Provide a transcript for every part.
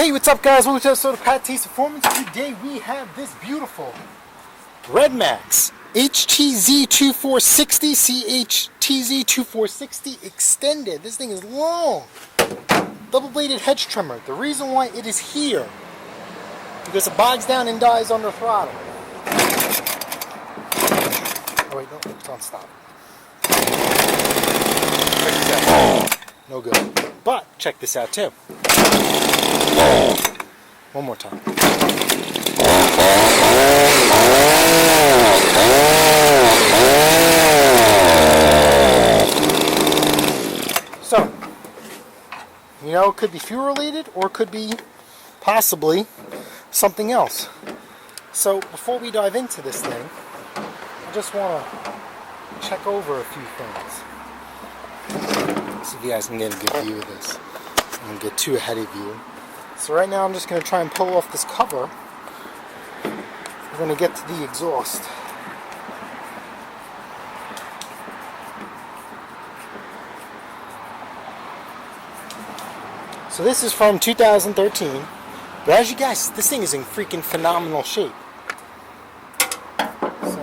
Hey, what's up guys? Welcome to another episode of PATTAY'S Performance. Today we have this beautiful Redmax HTZ2460 CHTZ2460 extended. This thing is long. Double-bladed hedge trimmer. The reason why it is here, because it bogs down and dies under throttle. Oh wait, no, don't stop. Check this out. No good. But check this out too. One more time. So, you know, it could be fuel related or it could be possibly something else. So, before we dive into this thing, I just want to check over a few things. See if you guys can get a good view of this. I don't get too ahead of you. So right now I'm just going to try and pull off this cover. We're going to get to the exhaust. So this is from 2013. But as you guys, this thing is in freaking phenomenal shape. So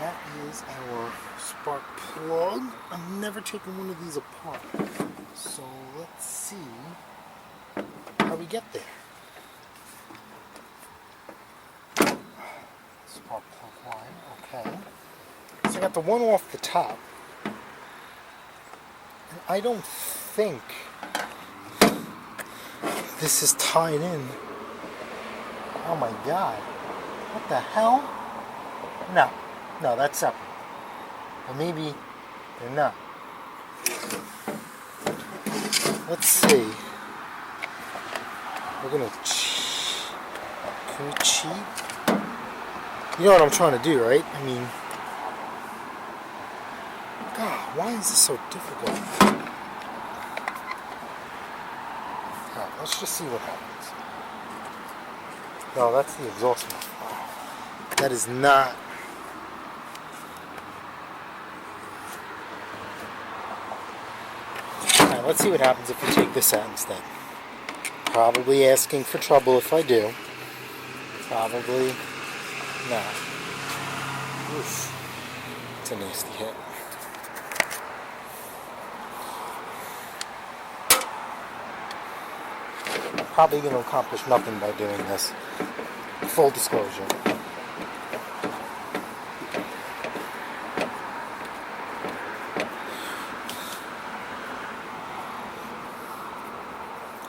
that is our spark plug. I'm never taking one of these apart. So let's see how we get there. Spark plug line, okay. So I got the one off the top. And I don't think this is tied in. Oh my god. What the hell? No, that's separate. Or maybe they're not. Let's see. We're gonna can we cheat? You know what I'm trying to do, right? I mean, God, why is this so difficult? Alright, let's just see what happens. No, that's the exhaust muffler. That is not. Alright, let's see what happens if we take this out instead. Probably asking for trouble if I do. Probably not. Oof. It's a nasty hit. Probably going to accomplish nothing by doing this. Full disclosure.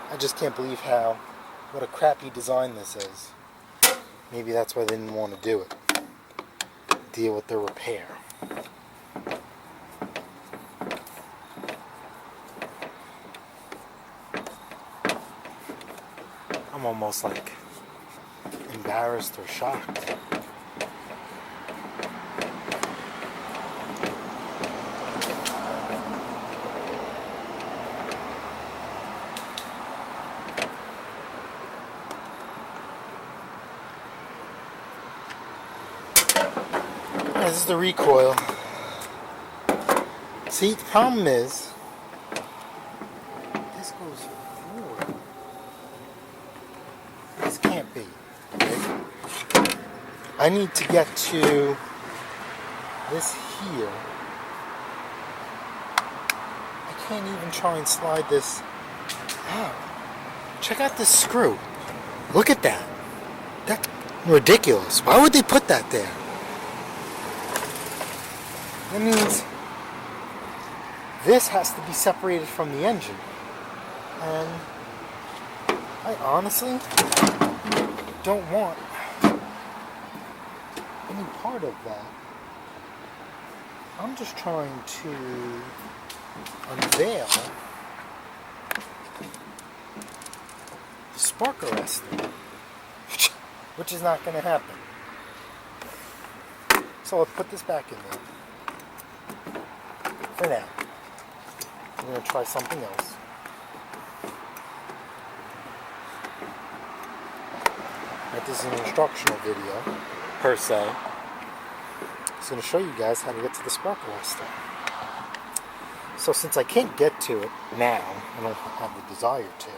I just can't believe what a crappy design this is. Maybe that's why they didn't want to do it. Deal with the repair. I'm almost like embarrassed or shocked. This is the recoil. See, the problem is this goes forward. This can't be. Okay? I need to get to this here. I can't even try and slide this out. Check out this screw. Look at that. That's ridiculous. Why would they put that there? That means this has to be separated from the engine. And I honestly don't want any part of that. I'm just trying to unveil the spark arrestor, which is not going to happen. So let's put this back in there. For now. I'm going to try something else. Right, this is an instructional video, per se. It's going to show you guys how to get to the spark arrestor. So since I can't get to it now, I don't have the desire to,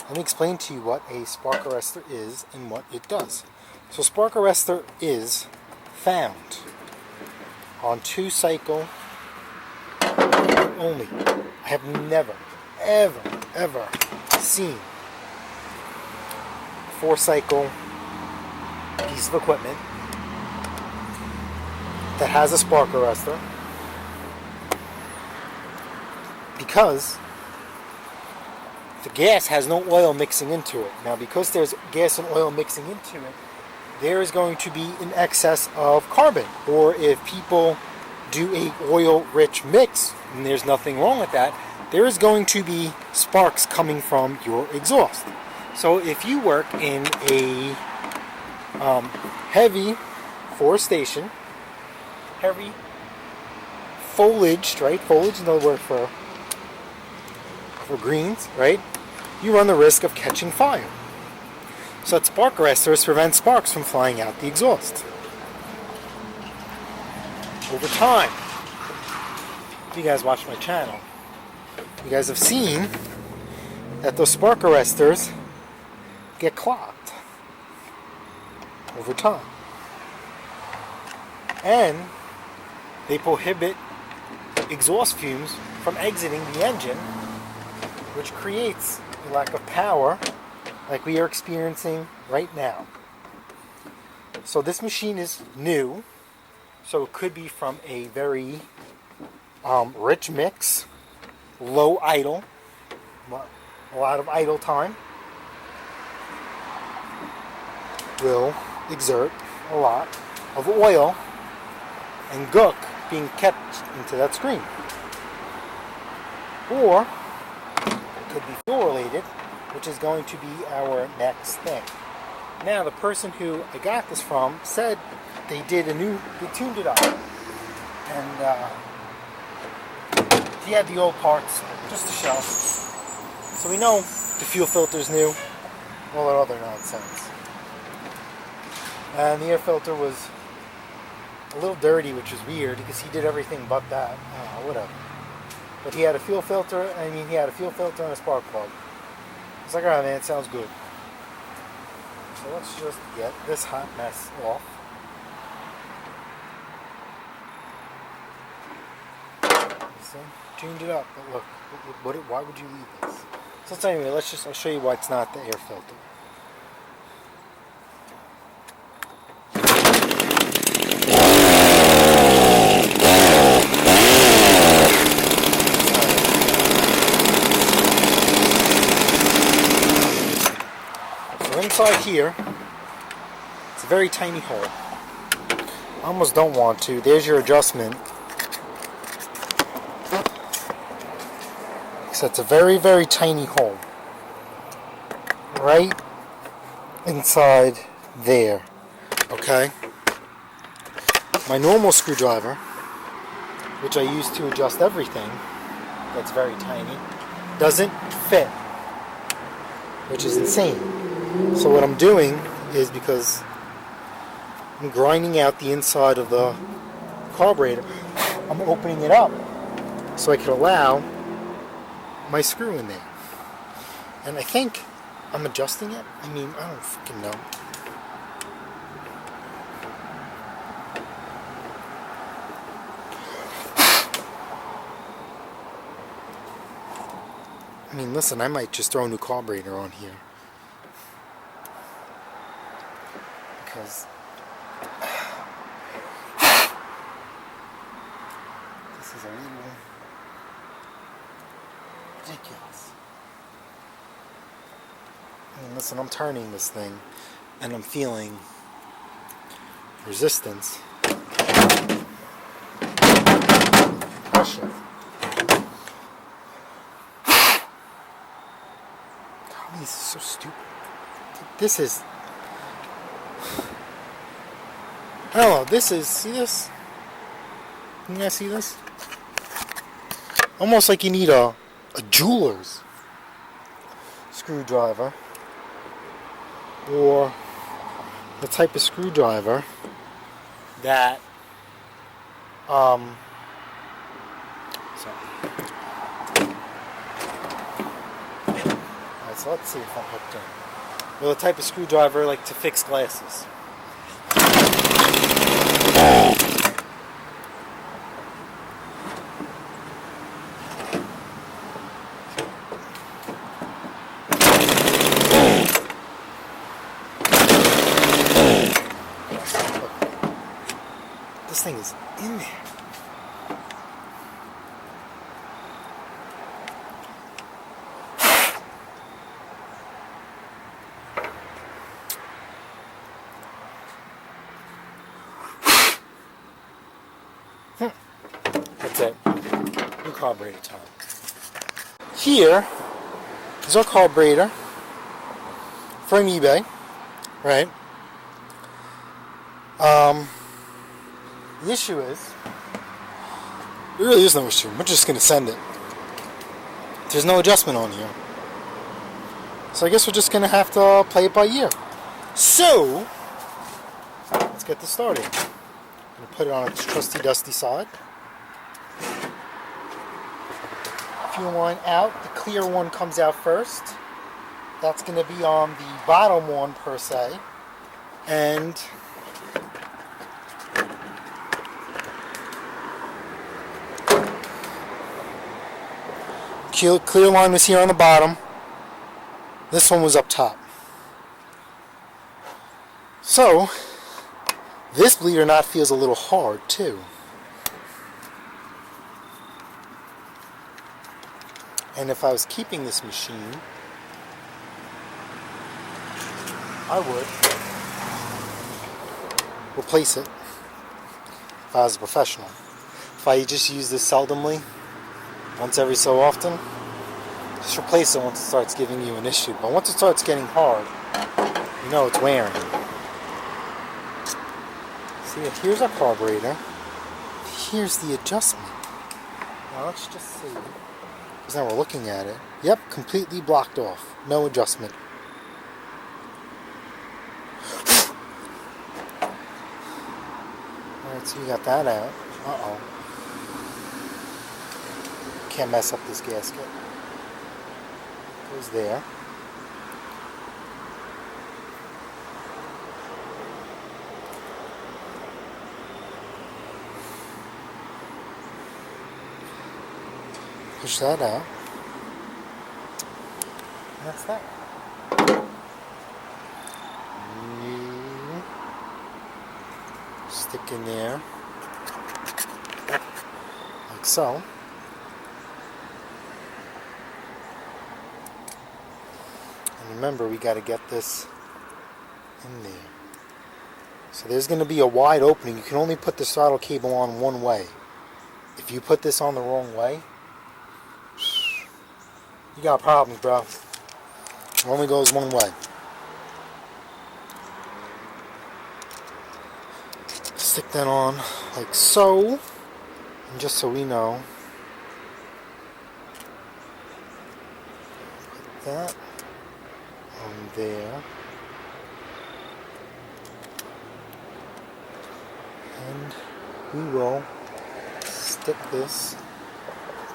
let me explain to you what a spark arrestor is and what it does. So spark arrestor is found on 2-cycle only. I have never, ever seen a 4-cycle piece of equipment that has a spark arrestor, because the gas has no oil mixing into it. Now, because there's gas and oil mixing into it, there is going to be an excess of carbon. Or if people do a oil-rich mix, and there's nothing wrong with that, there is going to be sparks coming from your exhaust. So if you work in a heavy forestation, heavy foliaged, right? Foliage is another word for greens, right? You run the risk of catching fire. So that spark arresters prevent sparks from flying out the exhaust. Over time, if you guys watch my channel, you guys have seen that those spark arresters get clogged over time. And they prohibit exhaust fumes from exiting the engine, which creates a lack of power like we are experiencing right now. So this machine is new, so it could be from a very rich mix, low idle, a lot of idle time will exert a lot of oil and gook being kept into that screen. Or it could be fuel related, which is going to be our next thing. Now, the person who I got this from said they tuned it up, and he had the old parts just to show. So we know the fuel filter's new, all that other nonsense. And the air filter was a little dirty, which was weird because he did everything but that. Whatever. But he had a fuel filter, he had a fuel filter and a spark plug. It's like, alright man, it sounds good. So let's just get this hot mess off. See? Tuned it up, but look, why would you leave this? So anyway, I'll show you why it's not the air filter. Inside here, it's a very tiny hole. I almost don't want to. There's your adjustment. So it's a very, very tiny hole. Right inside there. Okay? My normal screwdriver, which I use to adjust everything, that's very tiny, doesn't fit. Which is insane. So what I'm doing is, because I'm grinding out the inside of the carburetor, I'm opening it up so I can allow my screw in there. And I think I'm adjusting it. I don't freaking know. Listen, I might just throw a new carburetor on here. Because this is a little ridiculous. Listen, I'm turning this thing and I'm feeling resistance. Pressure. God, this is so stupid. This is... I don't know, see this? You guys see this? Almost like you need a jeweler's screwdriver, or the type of screwdriver that So let's see if I'm hooked in. Well, the type of screwdriver I like to fix glasses. This thing is in there. That's it. New carburetor time. Here is our carburetor from eBay, right? The issue is, there really is no issue. We're just going to send it. There's no adjustment on here. So I guess we're just going to have to play it by ear. So, let's get this started. I'm going to put it on its trusty dusty side. Fuel line out. The clear one comes out first. That's going to be on the bottom one per se. And clear line was here on the bottom. This one was up top. So, this, believe it or not, feels a little hard too. And if I was keeping this machine, I would replace it if I was a professional. If I just use this seldomly, once every so often, just replace it once it starts giving you an issue. But once it starts getting hard, you know it's wearing. See, here's our carburetor. Here's the adjustment. Now let's just see. Because now we're looking at it. Yep, completely blocked off. No adjustment. Alright, so you got that out. Uh-oh. Can't mess up this gasket. Goes there. Push that out. And that's that. Stick in there. Like so. And remember, we got to get this in there. So there's going to be a wide opening. You can only put the throttle cable on one way. If you put this on the wrong way, you got problems, bro. It only goes one way. Stick that on like so. And just so we know, put that on there. And we will stick this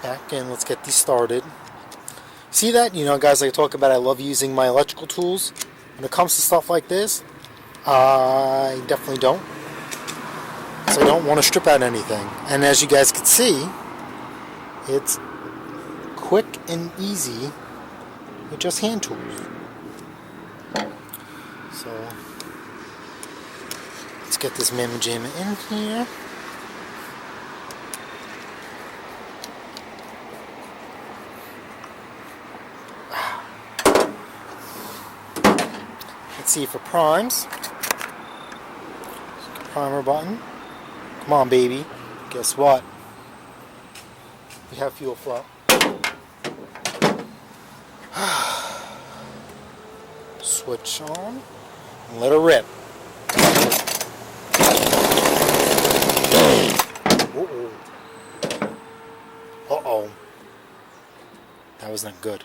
back in. Let's get these started. See that? You know, guys, like I talk about, I love using my electrical tools. When it comes to stuff like this, I definitely don't. So I don't want to strip out anything. And as you guys can see, it's quick and easy with just hand tools. So let's get this mamma jamma in here. Let's see if it primes. Primer button. Come on, baby. Guess what? We have fuel flow. Switch on and let her rip. Uh-oh. Uh-oh. That was not good.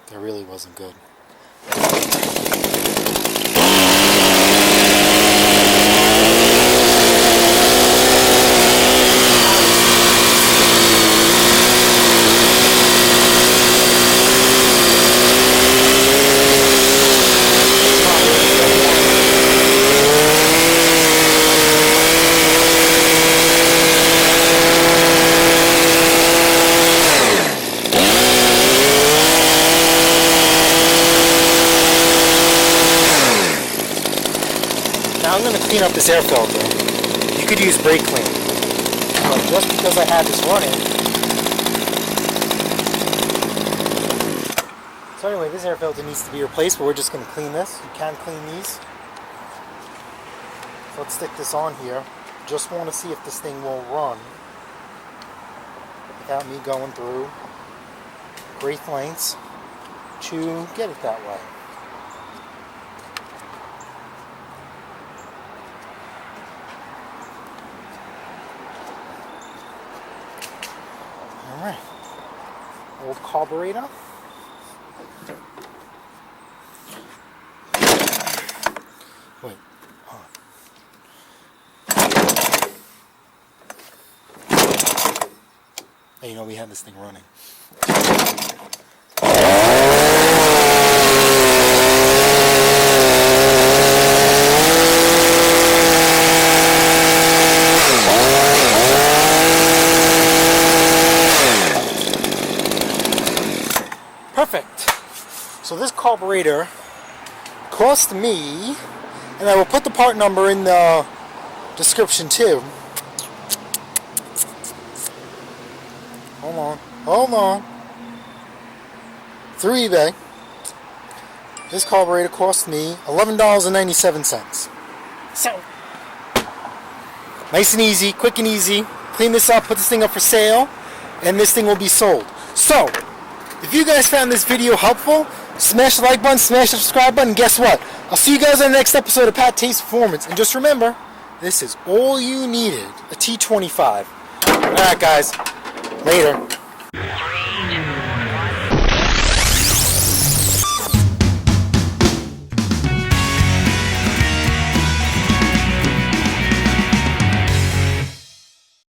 That really wasn't good. clean up this air filter. You could use brake clean. But just because I had this running. So anyway, this air filter needs to be replaced, but we're just going to clean this. You can clean these. So let's stick this on here. Just want to see if this thing will run without me going through great lengths to get it that way. Alright, old carburetor. Wait, hold on. Hey, you know, we had this thing running. Perfect. So this carburetor cost me, and I will put the part number in the description too. Hold on. Through eBay, this carburetor cost me $11.97. So, nice and easy, quick and easy. Clean this up, put this thing up for sale, and this thing will be sold. So, if you guys found this video helpful, smash the like button, smash the subscribe button, guess what? I'll see you guys on the next episode of PATTAY'S Performance. And just remember, this is all you needed, a T25. Alright guys, later.